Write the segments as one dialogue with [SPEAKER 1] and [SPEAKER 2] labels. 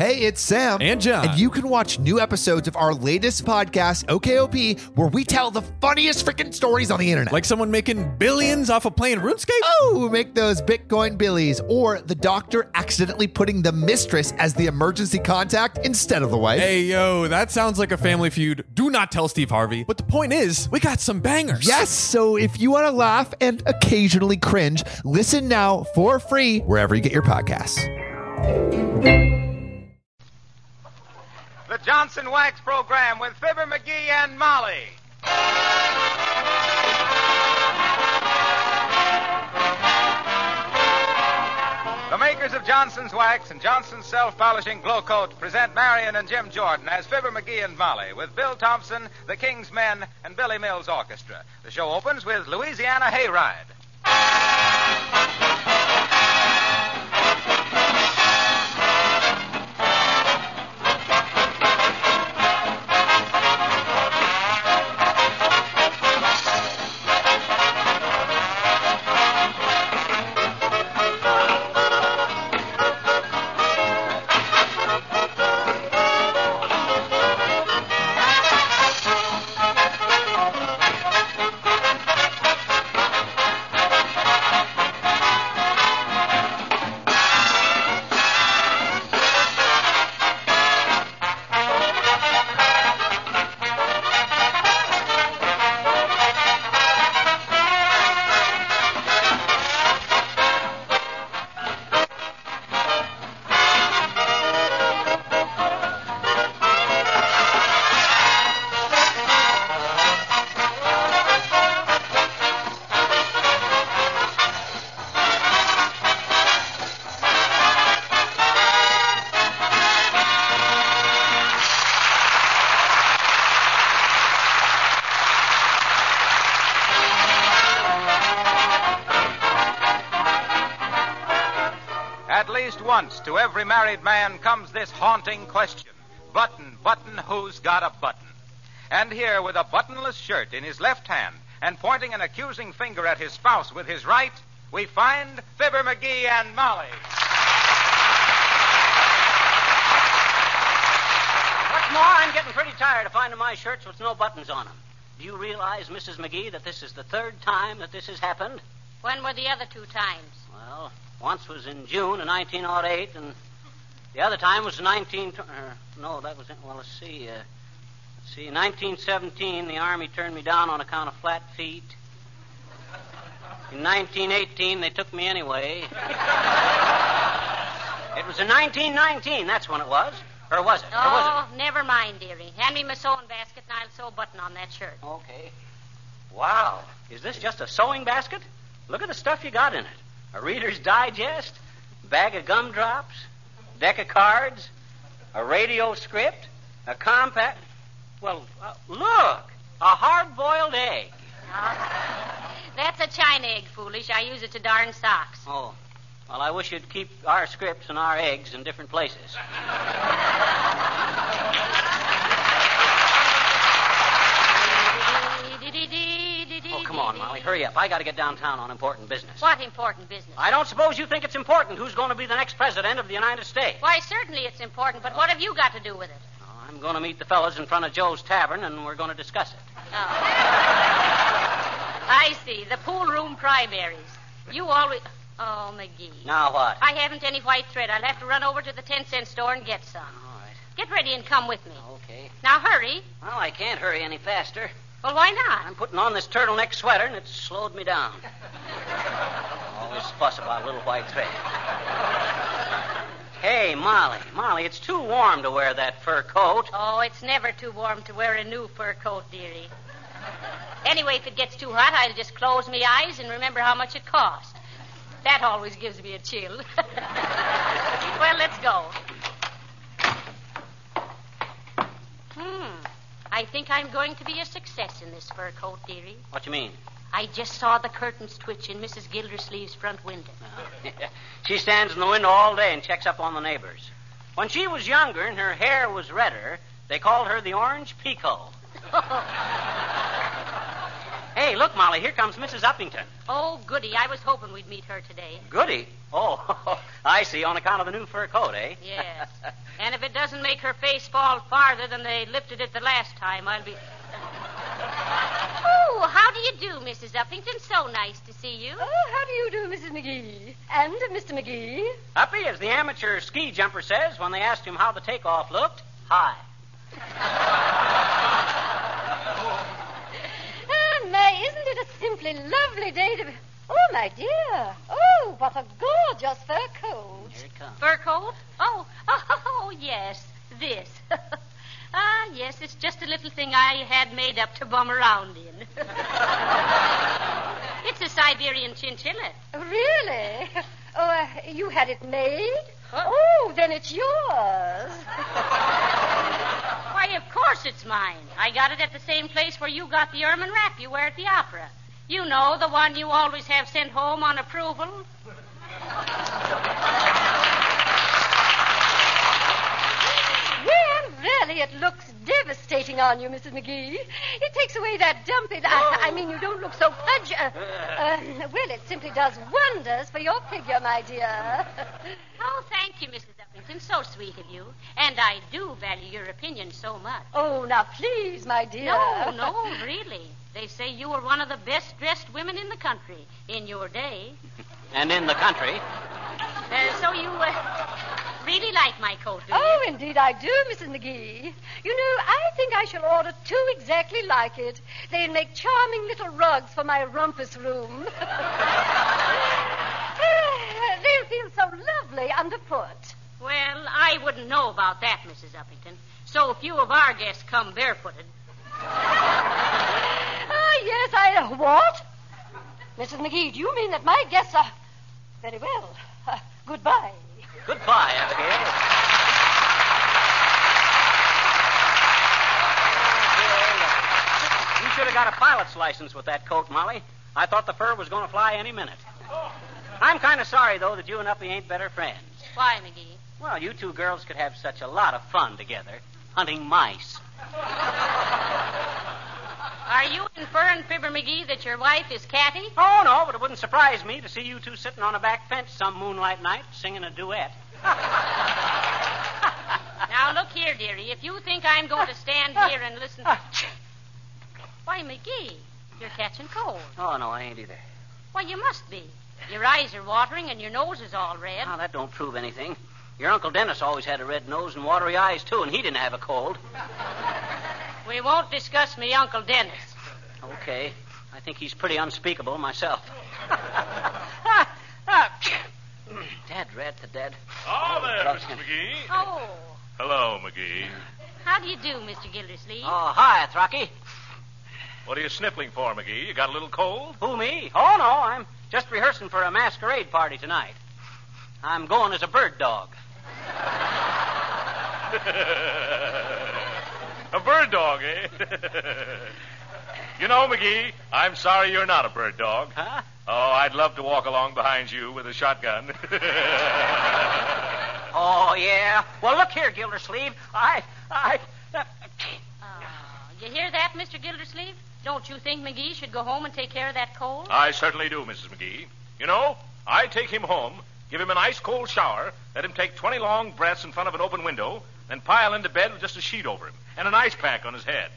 [SPEAKER 1] Hey, it's Sam.
[SPEAKER 2] And John.
[SPEAKER 1] And you can watch new episodes of our latest podcast, OKOP, where we tell the funniest freaking stories on the internet.
[SPEAKER 2] Like someone making billions off of playing RuneScape?
[SPEAKER 1] Oh, make those Bitcoin billies. Or the doctor accidentally putting the mistress as the emergency contact instead of the wife.
[SPEAKER 2] Hey, yo, that sounds like a family feud. Do not tell Steve Harvey. But the point is, we got some bangers.
[SPEAKER 1] Yes, so if you want to laugh and occasionally cringe, listen now for free wherever you get your podcasts.
[SPEAKER 3] The Johnson Wax Program with Fibber, McGee, and Molly. The makers of Johnson's Wax and Johnson's Self-Polishing Glow Coat present Marion and Jim Jordan as Fibber, McGee, and Molly with Bill Thompson, the King's Men, and Billy Mills Orchestra. The show opens with Louisiana Hayride. At least once to every married man comes this haunting question. Button, who's got a button? And here, with a buttonless shirt in his left hand and pointing an accusing finger at his spouse with his right, we find Fibber, McGee, and Molly.
[SPEAKER 4] What's more, I'm getting pretty tired of finding my shirts with no buttons on them. Do you realize, Mrs. McGee, that this is the third time that this has happened?
[SPEAKER 5] When were the other two times?
[SPEAKER 4] Well, once was in June of 1908, and the other time was in 1917, the Army turned me down on account of flat feet. In 1918, they took me anyway. It was in 1919, that's when it was. Or was it?
[SPEAKER 5] Oh, never mind, dearie. Hand me my sewing basket and I'll sew a button on that shirt.
[SPEAKER 4] Okay. Wow. Is this just a sewing basket? Look at the stuff you got in it. A Reader's Digest, bag of gumdrops, deck of cards, a radio script, a compact... Well, look! A hard-boiled egg.
[SPEAKER 5] That's a China egg, foolish. I use it to darn socks.
[SPEAKER 4] Oh. Well, I wish you'd keep our scripts and our eggs in different places. Oh, come on, Molly. Hurry up. I got to get downtown on important business.
[SPEAKER 5] What important business?
[SPEAKER 4] I don't suppose you think it's important who's going to be the next president of the United States.
[SPEAKER 5] Why, certainly it's important, but what have you got to do with it?
[SPEAKER 4] Oh, I'm going to meet the fellas in front of Joe's Tavern, and we're going to discuss it.
[SPEAKER 5] Oh. I see. The pool room primaries. You always... Oh, McGee.
[SPEAKER 4] Now what?
[SPEAKER 5] I haven't any white thread. I'll have to run over to the 10-cent store and get some.
[SPEAKER 4] All right.
[SPEAKER 5] Get ready and come with me.
[SPEAKER 4] Okay.
[SPEAKER 5] Now, hurry.
[SPEAKER 4] Well, I can't hurry any faster.
[SPEAKER 5] Well, why not?
[SPEAKER 4] I'm putting on this turtleneck sweater, and it's slowed me down. All this fuss about little white thread. Hey, Molly. Molly, it's too warm to wear that fur coat.
[SPEAKER 5] Oh, it's never too warm to wear a new fur coat, dearie. Anyway, if it gets too hot, I'll just close my eyes and remember how much it cost. That always gives me a chill. Well, let's go. I think I'm going to be a success in this fur coat, dearie.
[SPEAKER 4] What you mean?
[SPEAKER 5] I just saw the curtains twitch in Mrs. Gildersleeve's front window.
[SPEAKER 4] She stands in the window all day and checks up on the neighbors. When she was younger and her hair was redder, they called her the Orange Pico. Hey, look, Molly, here comes Mrs. Uppington.
[SPEAKER 5] Oh, goody. I was hoping we'd meet her today.
[SPEAKER 4] Goody? Oh, I see, on account of the new fur coat, eh?
[SPEAKER 5] Yes. And doesn't make her face fall farther than they lifted it the last time, I'll be... Oh, how do you do, Mrs. Uppington? So nice to see you.
[SPEAKER 6] Oh, how do you do, Mrs. McGee? And Mr. McGee?
[SPEAKER 4] Uppy, as the amateur ski jumper says when they asked him how the takeoff looked, hi.
[SPEAKER 6] May, isn't it a simply lovely day to... Oh, my dear. Oh, what a gorgeous fur coat.
[SPEAKER 4] Here it comes.
[SPEAKER 5] Fur coat? Oh, yes, this. Yes, it's just a little thing I had made up to bum around in. It's a Siberian chinchilla.
[SPEAKER 6] Really? Oh, you had it made? Oh, then it's yours.
[SPEAKER 5] Why, of course it's mine. I got it at the same place where you got the ermine wrap you wear at the opera. You know, the one you always have sent home on approval.
[SPEAKER 6] Well, really, it looks devastating on you, Mrs. McGee. It takes away that dumpy... I mean, you don't look so pudgy. Well, it simply does wonders for your figure, my dear.
[SPEAKER 5] Oh, thank you, Mrs. Uppington. So sweet of you. And I do value your opinion so much.
[SPEAKER 6] Oh, now, please, my dear.
[SPEAKER 5] No, really. They say you were one of the best-dressed women in the country in your day.
[SPEAKER 4] And in the country.
[SPEAKER 5] So you really like my coat, do you?
[SPEAKER 6] Oh, indeed I do, Mrs. McGee. You know, I think I shall order 2 exactly like it. They'll make charming little rugs for my rumpus room. They'll feel so lovely underfoot.
[SPEAKER 5] Well, I wouldn't know about that, Mrs. Uppington. So few of our guests come barefooted.
[SPEAKER 6] Yes, what? Mrs. McGee, do you mean that my guests are... Very well. Goodbye.
[SPEAKER 4] Goodbye, Abigail. You should have got a pilot's license with that coat, Molly. I thought the fur was going to fly any minute. I'm kind of sorry, though, that you and Uppy ain't better friends.
[SPEAKER 5] Why, McGee?
[SPEAKER 4] Well, you two girls could have such a lot of fun together, hunting mice.
[SPEAKER 5] Are you inferring, Fibber McGee, that your wife is catty?
[SPEAKER 4] Oh, no, but it wouldn't surprise me to see you two sitting on a back fence some moonlight night singing a duet.
[SPEAKER 5] Now, look here, dearie. If you think I'm going to stand here and listen... Why, McGee, you're catching cold.
[SPEAKER 4] Oh, no, I ain't either.
[SPEAKER 5] Why, you must be. Your eyes are watering and your nose is all red.
[SPEAKER 4] Oh, that don't prove anything. Your Uncle Dennis always had a red nose and watery eyes, too, and he didn't have a cold.
[SPEAKER 5] We won't discuss me Uncle Dennis.
[SPEAKER 4] Okay. I think he's pretty unspeakable myself. Dad, rat to Dad.
[SPEAKER 7] Oh, there, Mr. McGee.
[SPEAKER 5] Oh.
[SPEAKER 7] Hello, McGee.
[SPEAKER 5] How do you do, Mr. Gildersleeve?
[SPEAKER 4] Oh, hi, Throcky.
[SPEAKER 7] What are you sniffling for, McGee? You got a little cold?
[SPEAKER 4] Who, me? Oh, no, I'm just rehearsing for a masquerade party tonight. I'm going as a bird dog.
[SPEAKER 7] A bird dog, eh? You know, McGee, I'm sorry you're not a bird dog.
[SPEAKER 4] Huh?
[SPEAKER 7] Oh, I'd love to walk along behind you with a shotgun.
[SPEAKER 4] Oh, yeah? Well, look here, Gildersleeve.
[SPEAKER 5] You hear that, Mr. Gildersleeve? Don't you think McGee should go home and take care of that cold?
[SPEAKER 7] I certainly do, Mrs. McGee. You know, I take him home, give him an ice-cold shower, let him take 20 long breaths in front of an open window, then pile into bed with just a sheet over him and an ice pack on his head.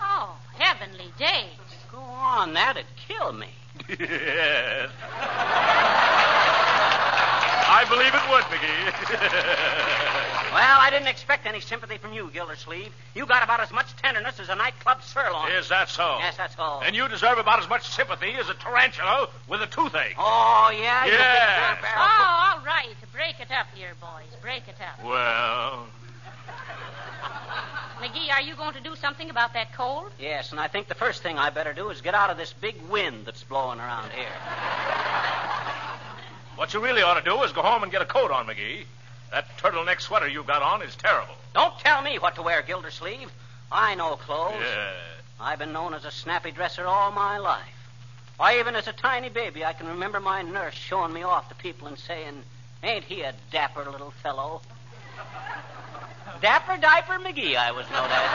[SPEAKER 5] Oh, heavenly days.
[SPEAKER 4] Go on, that'd kill me.
[SPEAKER 7] Yes. I believe it would, McGee.
[SPEAKER 4] Well, I didn't expect any sympathy from you, Gildersleeve. You got about as much tenderness as a nightclub sirloin.
[SPEAKER 7] Is that so?
[SPEAKER 4] Yes, that's all.
[SPEAKER 7] And you deserve about as much sympathy as a tarantula with a toothache.
[SPEAKER 4] Oh, yeah? You
[SPEAKER 7] Yes.
[SPEAKER 4] big
[SPEAKER 5] Oh, all right. Break it up here, boys. Break it up.
[SPEAKER 7] Well,
[SPEAKER 5] McGee, are you going to do something about that cold?
[SPEAKER 4] Yes, and I think the first thing I better do is get out of this big wind that's blowing around here.
[SPEAKER 7] what you really ought to do is go home and get a coat on, McGee. That turtleneck sweater you've got on is terrible.
[SPEAKER 4] Don't tell me what to wear, Gildersleeve. I know clothes.
[SPEAKER 7] Yeah.
[SPEAKER 4] I've been known as a snappy dresser all my life. Why, even as a tiny baby, I can remember my nurse showing me off to people and saying, "Ain't he a dapper little fellow?" Dapper Diaper McGee, I was known as.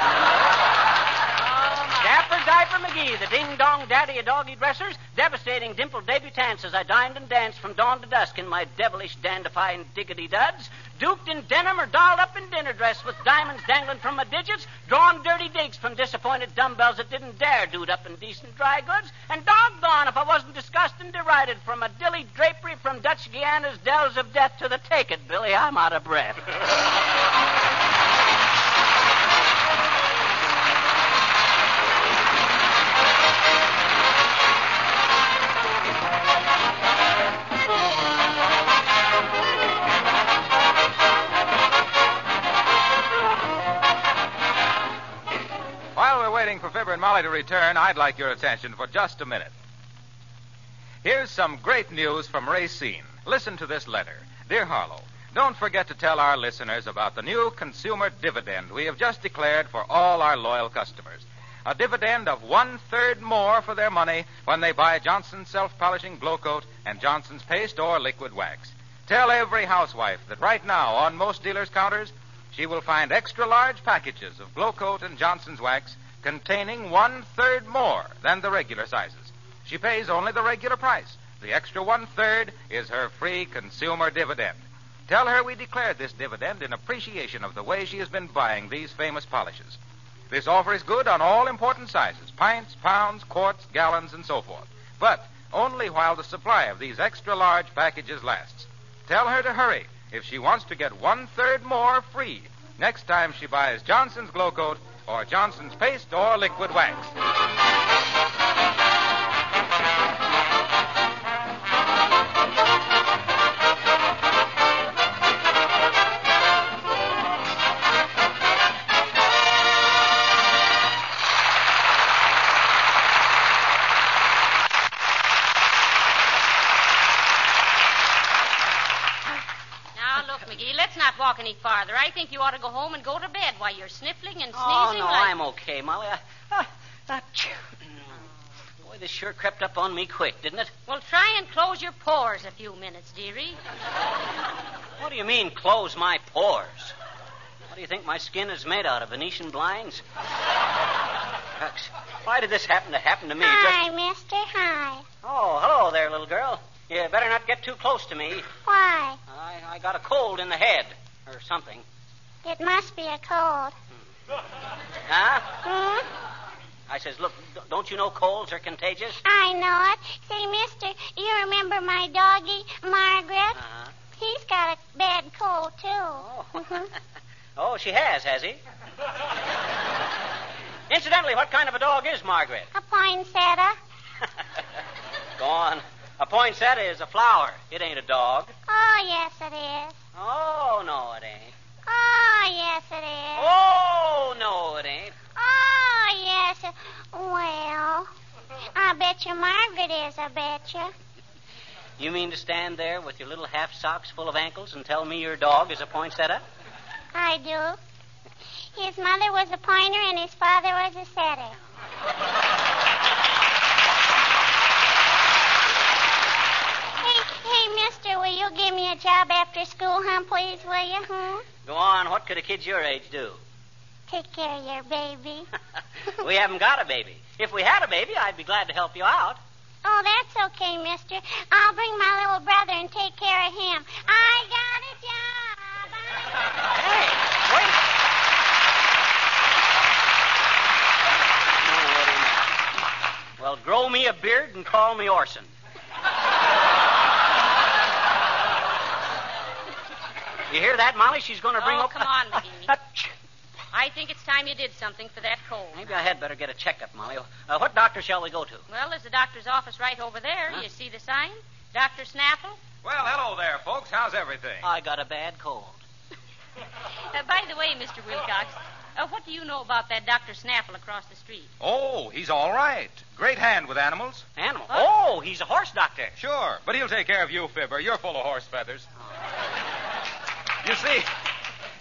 [SPEAKER 4] Dapper Diaper McGee, the ding-dong daddy of doggy dressers, devastating dimpled debutantes as I dined and danced from dawn to dusk in my devilish dandifying diggity duds, duked in denim or dolled up in dinner dress with diamonds dangling from my digits, drawn dirty digs from disappointed dumbbells that didn't dare dude up in decent dry goods, and doggone if I wasn't discussed and derided from a dilly drapery from Dutch Guiana's dells of death to the take it, Billy. I'm out of breath.
[SPEAKER 3] While we're waiting for Fibber and Molly to return, I'd like your attention for just a minute. Here's some great news from Racine. Listen to this letter. Dear Harlow, don't forget to tell our listeners about the new consumer dividend we have just declared for all our loyal customers. A dividend of 1/3 more for their money when they buy Johnson's self-polishing glow coat and Johnson's paste or liquid wax. Tell every housewife that right now on most dealers' counters, she will find extra-large packages of glow coat and Johnson's wax containing 1/3 more than the regular sizes. She pays only the regular price. The extra 1/3 is her free consumer dividend. Tell her we declared this dividend in appreciation of the way she has been buying these famous polishes. This offer is good on all important sizes, pints, pounds, quarts, gallons, and so forth. But only while the supply of these extra-large packages lasts. Tell her to hurry if she wants to get 1/3 more free next time she buys Johnson's glow coat or Johnson's paste or liquid wax.
[SPEAKER 5] Let's not walk any farther. I think you ought to go home and go to bed while you're sniffling and sneezing.
[SPEAKER 4] Oh, no, I'm okay, Molly. Boy, this sure crept up on me quick, didn't it?
[SPEAKER 5] Well, try and close your pores a few minutes, dearie.
[SPEAKER 4] What do you mean, close my pores? What do you think my skin is made out of, Venetian blinds? Why did this happen to me?
[SPEAKER 8] Hi, mister. Hi.
[SPEAKER 4] Oh, hello there, little girl. You better not get too close to me.
[SPEAKER 8] Why?
[SPEAKER 4] I got a cold in the head, or something.
[SPEAKER 8] It must be a cold.
[SPEAKER 4] Huh?
[SPEAKER 8] Hmm?
[SPEAKER 4] I says, look, don't you know colds are contagious?
[SPEAKER 8] I know it. Say, mister, you remember my doggie, Margaret?
[SPEAKER 4] Uh-huh.
[SPEAKER 8] He's got a bad cold, too.
[SPEAKER 4] Oh.
[SPEAKER 8] Mhm.
[SPEAKER 4] Oh, she has he? Incidentally, what kind of a dog is Margaret?
[SPEAKER 8] A poinsettia.
[SPEAKER 4] Go on. A poinsettia is a flower. It ain't a dog.
[SPEAKER 8] Oh, yes, it is.
[SPEAKER 4] Oh, no, it ain't.
[SPEAKER 8] Oh, yes, it is.
[SPEAKER 4] Oh, no, it ain't.
[SPEAKER 8] Oh, yes. Well, I bet you Margaret is, I bet you.
[SPEAKER 4] You mean to stand there with your little half socks full of ankles and tell me your dog is a poinsettia?
[SPEAKER 8] I do. His mother was a pointer and his father was a setter. Hey, mister, will you give me a job after school, please, will you,
[SPEAKER 4] Go on. What could a kid your age do?
[SPEAKER 8] Take care of your baby.
[SPEAKER 4] We haven't got a baby. If we had a baby, I'd be glad to help you out.
[SPEAKER 8] Oh, that's okay, mister. I'll bring my little brother and take care of him. I got a job.
[SPEAKER 4] Hey, wait. No, well, grow me a beard and call me Orson. You hear that, Molly? She's going to bring up...
[SPEAKER 5] Oh, come on, McGee. I think it's time you did something for that cold.
[SPEAKER 4] Maybe I had better get a checkup, Molly. What doctor shall we go to?
[SPEAKER 5] Well, there's a doctor's office right over there.
[SPEAKER 4] Huh?
[SPEAKER 5] You see the sign? Dr. Snaffle?
[SPEAKER 3] Well, hello there, folks. How's everything?
[SPEAKER 4] I got a bad cold.
[SPEAKER 5] By the way, Mr. Wilcox, what do you know about that Dr. Snaffle across the street?
[SPEAKER 3] Oh, he's all right. Great hand with animals.
[SPEAKER 4] Animal?
[SPEAKER 5] What?
[SPEAKER 4] Oh, he's a horse doctor.
[SPEAKER 3] Sure, but he'll take care of you, Fibber. You're full of horse feathers.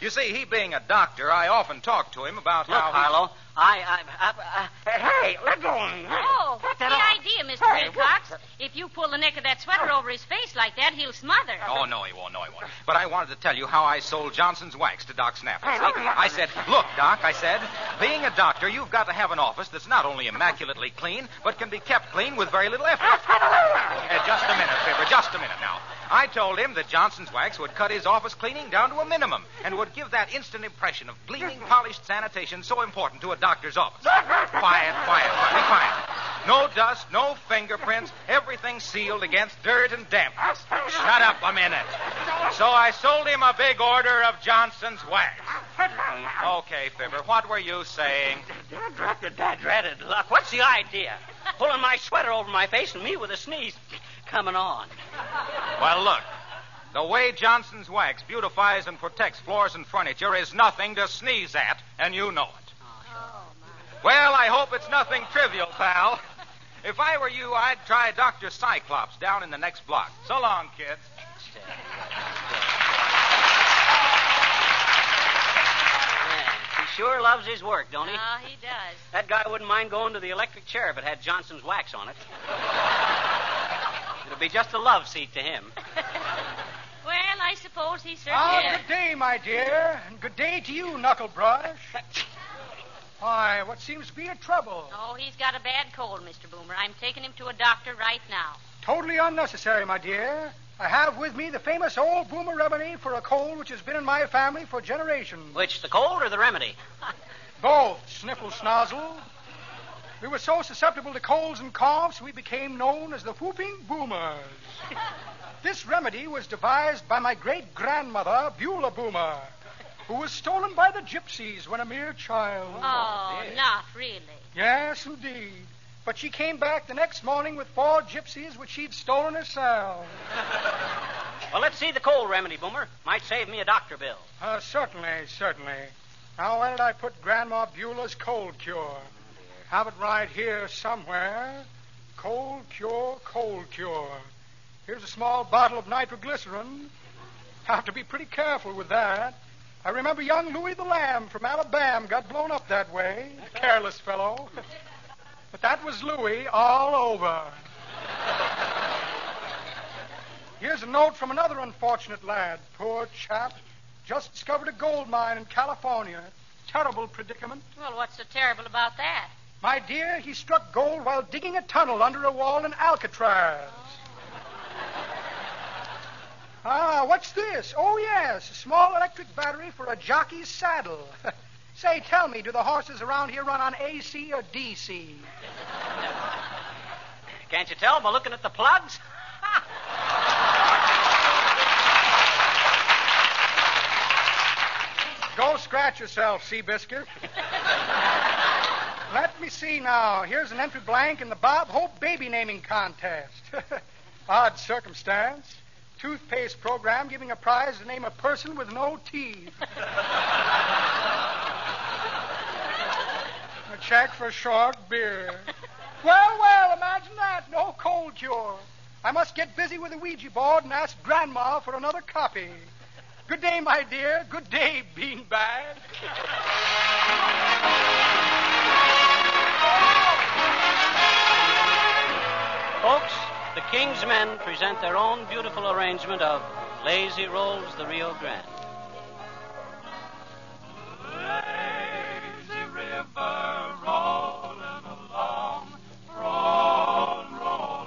[SPEAKER 3] You see, he being a doctor, I often talk to him about
[SPEAKER 4] Look,
[SPEAKER 3] how...
[SPEAKER 4] Harlow, Hey, let go.
[SPEAKER 5] Oh,
[SPEAKER 4] Take
[SPEAKER 5] the
[SPEAKER 4] that off.
[SPEAKER 5] idea, Mr. Wilcox. If you pull the neck of that sweater over his face like that, he'll smother.
[SPEAKER 3] Oh, no, he won't. But I wanted to tell you how I sold Johnson's wax to Doc Snapper. I said, look, Doc, being a doctor, you've got to have an office that's not only immaculately clean, but can be kept clean with very little effort. Just a minute, Fibber, just a minute now. I told him that Johnson's wax would cut his office cleaning down to a minimum and would give that instant impression of gleaming, polished sanitation so important to a doctor's office. Quiet. Be quiet. No dust, no fingerprints, everything sealed against dirt and damp. Shut up a minute. So I sold him a big order of Johnson's wax. Okay, Fibber, what were you saying?
[SPEAKER 4] Dreaded luck. What's the idea? Pulling my sweater over my face and me with a sneeze coming on.
[SPEAKER 3] Well, look. The way Johnson's wax beautifies and protects floors and furniture is nothing to sneeze at, and you know it. Well, I hope it's nothing trivial, pal. If I were you, I'd try Dr. Cyclops down in the next block. So long, kids.
[SPEAKER 4] He sure loves his work, don't he?
[SPEAKER 5] He does.
[SPEAKER 4] That guy wouldn't mind going to the electric chair if it had Johnson's wax on it. It'll be just a love seat to him.
[SPEAKER 5] Well, I suppose he certainly is.
[SPEAKER 9] Good day, my dear. And good day to you, Knucklebrush. Why, what seems to be the trouble?
[SPEAKER 5] Oh, he's got a bad cold, Mr. Boomer. I'm taking him to a doctor right now.
[SPEAKER 9] Totally unnecessary, my dear. I have with me the famous old Boomer remedy for a cold which has been in my family for generations.
[SPEAKER 4] Which, the cold or the remedy?
[SPEAKER 9] Both, Sniffle Snozzle. We were so susceptible to colds and coughs, we became known as the Whooping Boomers. This remedy was devised by my great-grandmother, Beulah Boomer, who was stolen by the gypsies when a mere child.
[SPEAKER 5] Oh, not really.
[SPEAKER 9] Yes, indeed. But she came back the next morning with 4 gypsies which she'd stolen herself.
[SPEAKER 4] Well, let's see the cold remedy, Boomer. Might save me a doctor bill.
[SPEAKER 9] Certainly. Now, where did I put Grandma Beulah's cold cure? Have it right here somewhere. Cold cure. Here's a small bottle of nitroglycerin. Have to be pretty careful with that. I remember young Louis the Lamb from Alabama got blown up that way. Careless fellow. But that was Louis all over. Here's a note from another unfortunate lad. Poor chap. Just discovered a gold mine in California. Terrible predicament.
[SPEAKER 5] Well, what's so terrible about that?
[SPEAKER 9] My dear, he struck gold while digging a tunnel under a wall in Alcatraz. What's this? Oh, yes, a small electric battery for a jockey's saddle. Say, tell me, do the horses around here run on AC or DC?
[SPEAKER 4] Can't you tell by looking at the plugs?
[SPEAKER 9] Go scratch yourself, Seabiscuit. Let me see now. Here's an entry blank in the Bob Hope baby naming contest. Odd circumstance. Toothpaste program giving a prize to name a person with no teeth. A check for short beer. Well, imagine that. No cold cure. I must get busy with the Ouija board and ask Grandma for another copy. Good day, my dear. Good day, Beanbag.
[SPEAKER 4] Folks, the King's Men present their own beautiful arrangement of Lazy Rolls the Rio Grande.
[SPEAKER 10] Lazy river rolling along, rolling along.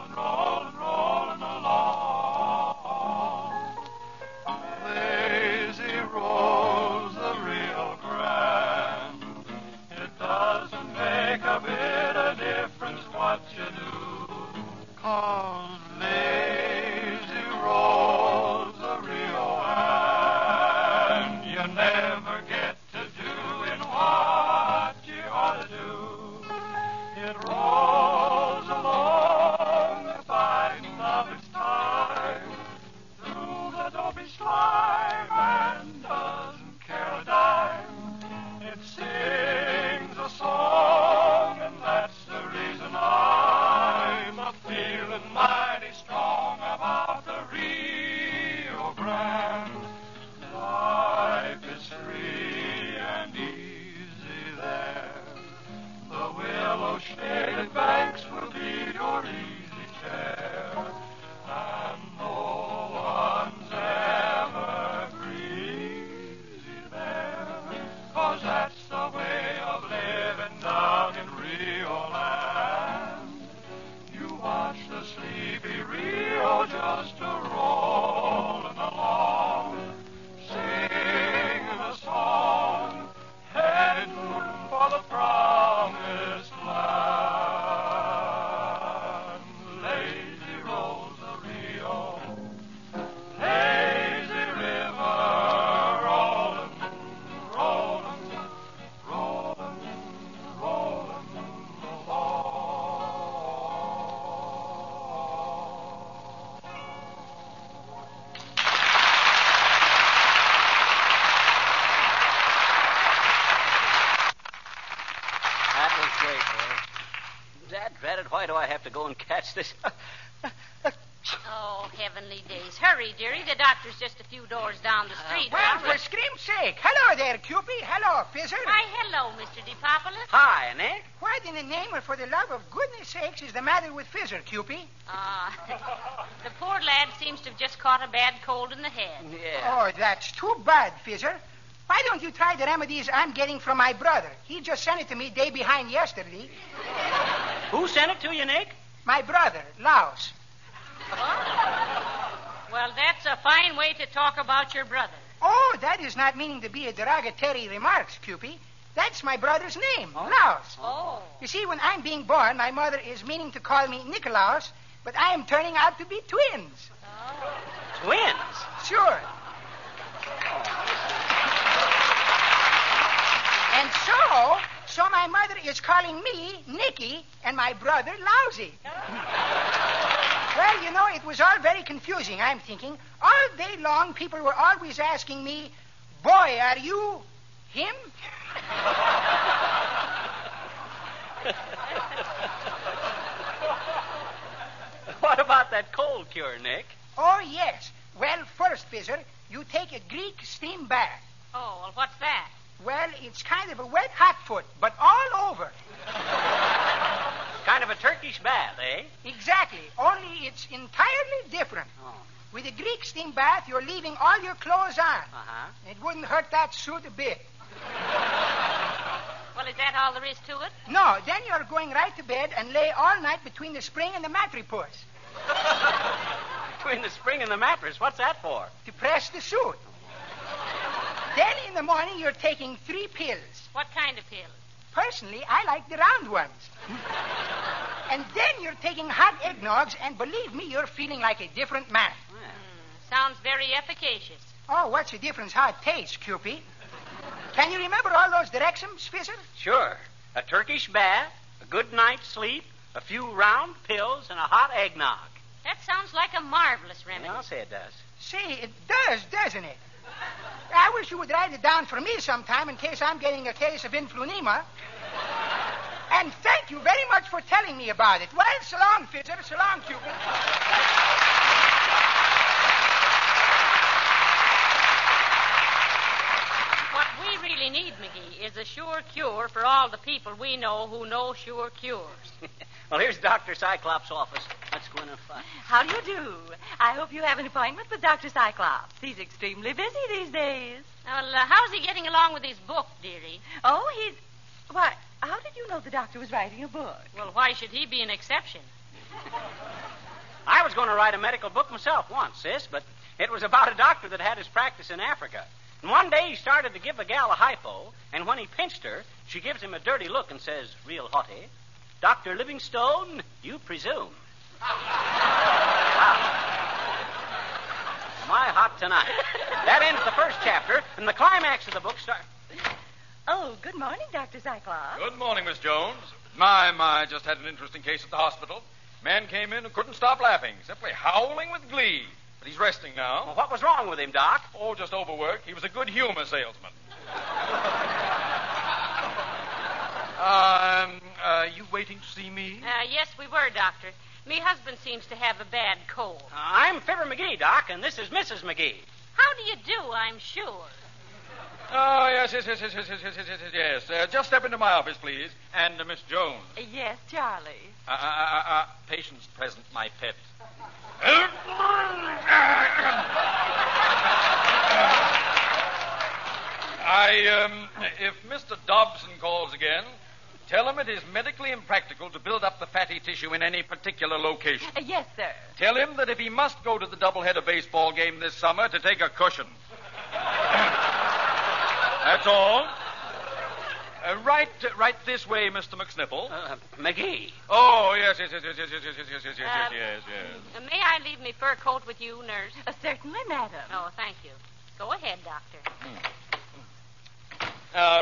[SPEAKER 10] Lazy rolls the Rio Grande. It doesn't make a bit of difference what you do. 'Cause lazy rolls the Rio Grande.
[SPEAKER 4] do I have to go and catch this?
[SPEAKER 5] Oh, heavenly days. Hurry, dearie. The doctor's just a few doors down the street.
[SPEAKER 11] Well, for scream's sake. Hello there, Cupid. Hello, Fizzer.
[SPEAKER 5] Why, hello, Mr. DePopulis.
[SPEAKER 4] Hi, Nick.
[SPEAKER 11] What in the name of, for the love of goodness sakes, is the matter with Fizzer, Cupid?
[SPEAKER 5] The poor lad seems to have just caught a bad cold in the head.
[SPEAKER 4] Yeah.
[SPEAKER 11] Oh, that's too bad, Fizzer. Why don't you try the remedies I'm getting from my brother? He just sent it to me day behind yesterday.
[SPEAKER 4] Who sent it to you, Nick?
[SPEAKER 11] My brother, Laos.
[SPEAKER 5] Well, that's a fine way to talk about your brother.
[SPEAKER 11] Oh, that is not meaning to be a derogatory remark, Cupid. That's my brother's name, Laos.
[SPEAKER 5] Oh.
[SPEAKER 11] You see, when I'm being born, my mother is meaning to call me Nicolaus, but I am turning out to be twins.
[SPEAKER 5] Oh.
[SPEAKER 4] Twins?
[SPEAKER 11] Sure. And so my mother is calling me Nicky and my brother Lousy. Well, you know, it was all very confusing, I'm thinking. All day long, people were always asking me, boy, are you him?
[SPEAKER 4] What about that cold cure, Nick?
[SPEAKER 11] Oh, yes. Well, first, Fizzer, you take a Greek steam bath.
[SPEAKER 5] Oh, well, what's that?
[SPEAKER 11] Well, it's kind of a wet hot foot, but all over.
[SPEAKER 4] Kind of a Turkish bath, eh?
[SPEAKER 11] Exactly. Only it's entirely different.
[SPEAKER 4] Oh.
[SPEAKER 11] With a Greek steam bath, you're leaving all your clothes on.
[SPEAKER 4] Uh-huh.
[SPEAKER 11] It wouldn't hurt that suit a bit.
[SPEAKER 5] Well, is that all there is to it?
[SPEAKER 11] No, then you're going right to bed and lay all night between the spring and the mattress
[SPEAKER 4] Between the spring and the mattress. What's that for?
[SPEAKER 11] to press the suit. Then in the morning, you're taking 3 pills.
[SPEAKER 5] What kind of pills?
[SPEAKER 11] Personally, I like the round ones. And then you're taking hot eggnogs, and believe me, you're feeling like a different man.
[SPEAKER 5] Sounds very efficacious.
[SPEAKER 11] Oh, what's the difference how it tastes, Cupid? Can you remember all those directions, Fizzer?
[SPEAKER 4] Sure. A Turkish bath, a good night's sleep, a few round pills, and a hot eggnog.
[SPEAKER 5] That sounds like a marvelous remedy.
[SPEAKER 4] Yeah, I'll say it does.
[SPEAKER 11] Say, it does, doesn't it? I wish you would write it down for me sometime in case I'm getting a case of influenza. And thank you very much for telling me about it. Well, so long, Fizzer. So long, Cupid.
[SPEAKER 5] What we really need, McGee, is a sure cure for all the people we know who know sure cures.
[SPEAKER 4] Well, here's Dr. Cyclops' office. Let's go in and find.
[SPEAKER 12] How do you do? I hope you have an appointment with Dr. Cyclops. He's extremely busy these days.
[SPEAKER 5] Well, how's he getting along with his book, dearie?
[SPEAKER 12] Oh, he's... Why, how did you know the doctor was writing a book?
[SPEAKER 5] Well, why should he be an exception?
[SPEAKER 4] I was going to write a medical book myself once, sis, but it was about a doctor that had his practice in Africa. And one day he started to give a gal a hypo, and when he pinched her, she gives him a dirty look and says, real haughty, Dr. Livingstone, you presume. Wow. My hot tonight. That ends the first chapter, and the climax of the book starts...
[SPEAKER 12] Oh, good morning, Dr. Cyclops.
[SPEAKER 13] Good morning, Miss Jones. My, just had an interesting case at the hospital. Man came in and couldn't stop laughing, simply howling with glee. But he's resting now.
[SPEAKER 4] Well, what was wrong with him, Doc?
[SPEAKER 13] Oh, just overwork. He was a good humor salesman. You waiting to see me?
[SPEAKER 5] Yes, we were, Doctor. Me husband seems to have a bad cold.
[SPEAKER 4] I'm Fibber McGee, Doc, and this is Mrs. McGee.
[SPEAKER 5] How do you do, I'm sure?
[SPEAKER 13] Oh, yes. Just step into my office, please. And Miss Jones.
[SPEAKER 12] Yes, Charlie.
[SPEAKER 13] Patient's present, my pet. If Mr. Dobson calls again, tell him it is medically impractical to build up the fatty tissue in any particular location.
[SPEAKER 12] Yes, sir.
[SPEAKER 13] Tell him that if he must go to the doubleheader baseball game this summer, to take a cushion. That's all. Right this way, Mr. McSniffle.
[SPEAKER 4] McGee.
[SPEAKER 13] Oh, yes.
[SPEAKER 5] May I leave me fur coat with you, nurse?
[SPEAKER 12] Certainly, madam.
[SPEAKER 5] Oh, thank you. Go ahead, Doctor.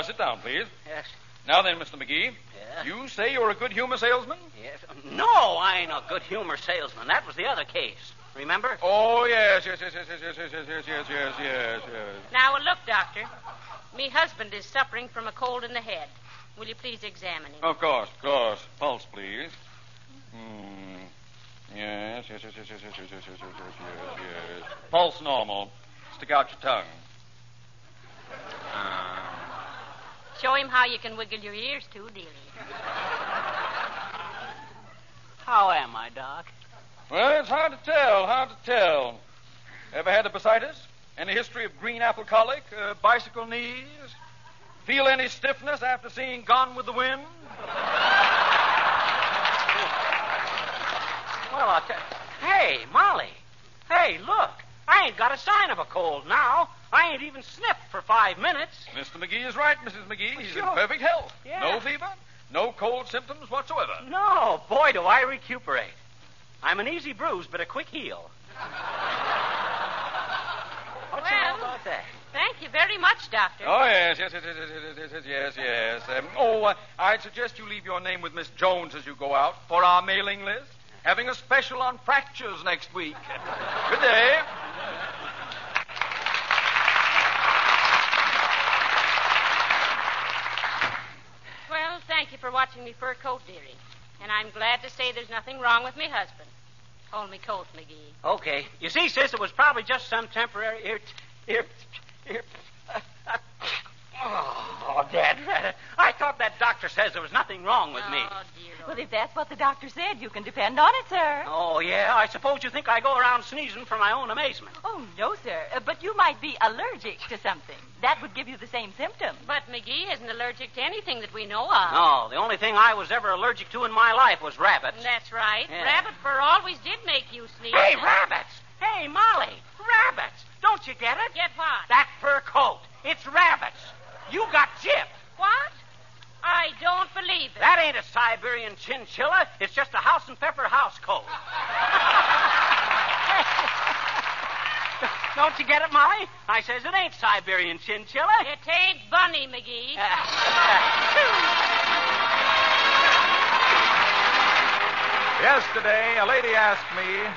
[SPEAKER 13] Sit down, please.
[SPEAKER 4] Yes.
[SPEAKER 13] Now then, Mr. McGee.
[SPEAKER 4] Yeah?
[SPEAKER 13] You say you're a good humor salesman?
[SPEAKER 4] Yes. No, I ain't a good humor salesman. That was the other case. Remember?
[SPEAKER 13] Oh, yes.
[SPEAKER 5] Now, look, Doctor. Me husband is suffering from a cold in the head. Will you please examine him?
[SPEAKER 13] Of course. Pulse, please. Yes. Pulse normal. Stick out your tongue.
[SPEAKER 5] Show him how you can wiggle your ears, too, dearie.
[SPEAKER 4] How am I, Doc?
[SPEAKER 13] Well, it's hard to tell. Ever had appendicitis? Any history of green apple colic? Bicycle knees? Feel any stiffness after seeing Gone with the Wind?
[SPEAKER 4] Well, I'll tell you. Hey, Molly. Hey, look. I ain't got a sign of a cold now. I ain't even sniffed for 5 minutes.
[SPEAKER 13] Mr. McGee is right, Mrs. McGee. He's
[SPEAKER 4] Sure.
[SPEAKER 13] in perfect health.
[SPEAKER 4] Yeah.
[SPEAKER 13] No fever, no cold symptoms whatsoever.
[SPEAKER 4] No, boy, do I recuperate. I'm an easy bruise, but a quick heal. What's all about that?
[SPEAKER 5] Thank you very much, Doctor.
[SPEAKER 13] Oh, yes. I'd suggest you leave your name with Miss Jones as you go out for our mailing list. Having a special on fractures next week. Good day.
[SPEAKER 5] Well, thank you for watching me fur coat, dearie. And I'm glad to say there's nothing wrong with me husband. Hold me coat, McGee.
[SPEAKER 4] Okay. You see, sis, it was probably just some temporary Oh, Dad. I thought that doctor says there was nothing wrong with me.
[SPEAKER 5] Oh, dear.
[SPEAKER 12] Well, if that's what the doctor said, you can depend on it, sir.
[SPEAKER 4] Oh, yeah? I suppose you think I go around sneezing for my own amazement.
[SPEAKER 12] Oh, no, sir. But you might be allergic to something. That would give you the same symptoms.
[SPEAKER 5] But McGee isn't allergic to anything that we know of.
[SPEAKER 4] No, the only thing I was ever allergic to in my life was rabbits.
[SPEAKER 5] That's right.
[SPEAKER 4] Yeah.
[SPEAKER 5] Rabbit fur always did make you sneeze.
[SPEAKER 4] Hey, rabbits! Hey, Molly, rabbits! Don't you get it?
[SPEAKER 5] Get what?
[SPEAKER 4] That fur coat. It's rabbits. You got gypped.
[SPEAKER 5] What? I don't believe it.
[SPEAKER 4] That ain't a Siberian chinchilla. It's just a house and pepper house coat. Don't you get it, Molly? I says it ain't Siberian chinchilla.
[SPEAKER 5] It ain't Bunny, McGee.
[SPEAKER 3] Yesterday, a lady asked me,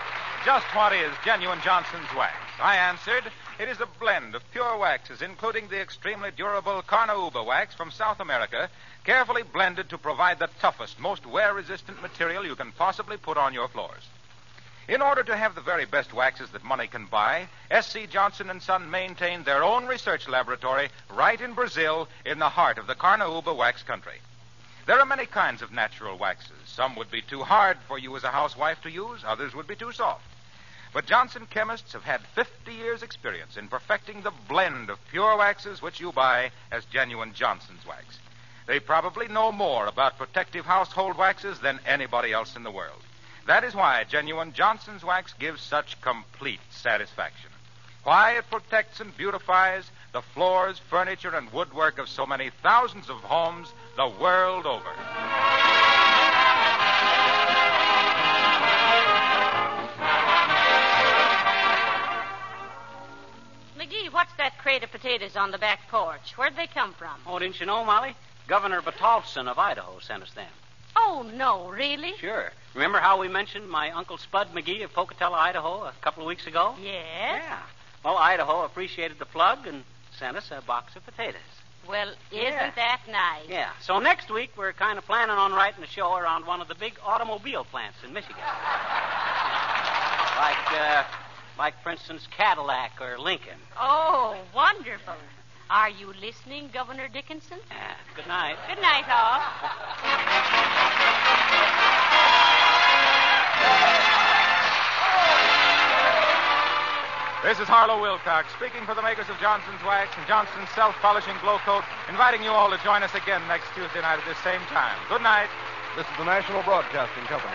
[SPEAKER 3] just what is genuine Johnson's wax? I answered, it is a blend of pure waxes, including the extremely durable Carnauba wax from South America, carefully blended to provide the toughest, most wear-resistant material you can possibly put on your floors. In order to have the very best waxes that money can buy, S.C. Johnson & Son maintained their own research laboratory right in Brazil, in the heart of the Carnauba wax country. There are many kinds of natural waxes. Some would be too hard for you as a housewife to use. Others would be too soft. But Johnson chemists have had 50 years' experience in perfecting the blend of pure waxes which you buy as genuine Johnson's wax. They probably know more about protective household waxes than anybody else in the world. That is why genuine Johnson's wax gives such complete satisfaction. Why it protects and beautifies the floors, furniture, and woodwork of so many thousands of homes the world over.
[SPEAKER 5] McGee, what's that crate of potatoes on the back porch? Where'd they come from?
[SPEAKER 4] Oh, didn't you know, Molly? Governor Batolfson of Idaho sent us them.
[SPEAKER 5] Oh, no, really?
[SPEAKER 4] Sure. Remember how we mentioned my Uncle Spud McGee of Pocatello, Idaho, a couple of weeks ago?
[SPEAKER 5] Yes.
[SPEAKER 4] Yeah. Well, Idaho appreciated the plug and sent us a box of potatoes.
[SPEAKER 5] Well, isn't that nice?
[SPEAKER 4] Yeah. So next week, we're kind of planning on writing a show around one of the big automobile plants in Michigan. Like, for instance, Cadillac or Lincoln.
[SPEAKER 5] Oh, wonderful. Are you listening, Governor Dickinson?
[SPEAKER 4] Yeah. Good night.
[SPEAKER 5] Good night, all.
[SPEAKER 3] This is Harlow Wilcox, speaking for the makers of Johnson's Wax and Johnson's Self-Polishing Glow Coat, inviting you all to join us again next Tuesday night at this same time. Good night.
[SPEAKER 14] This is the National Broadcasting Company.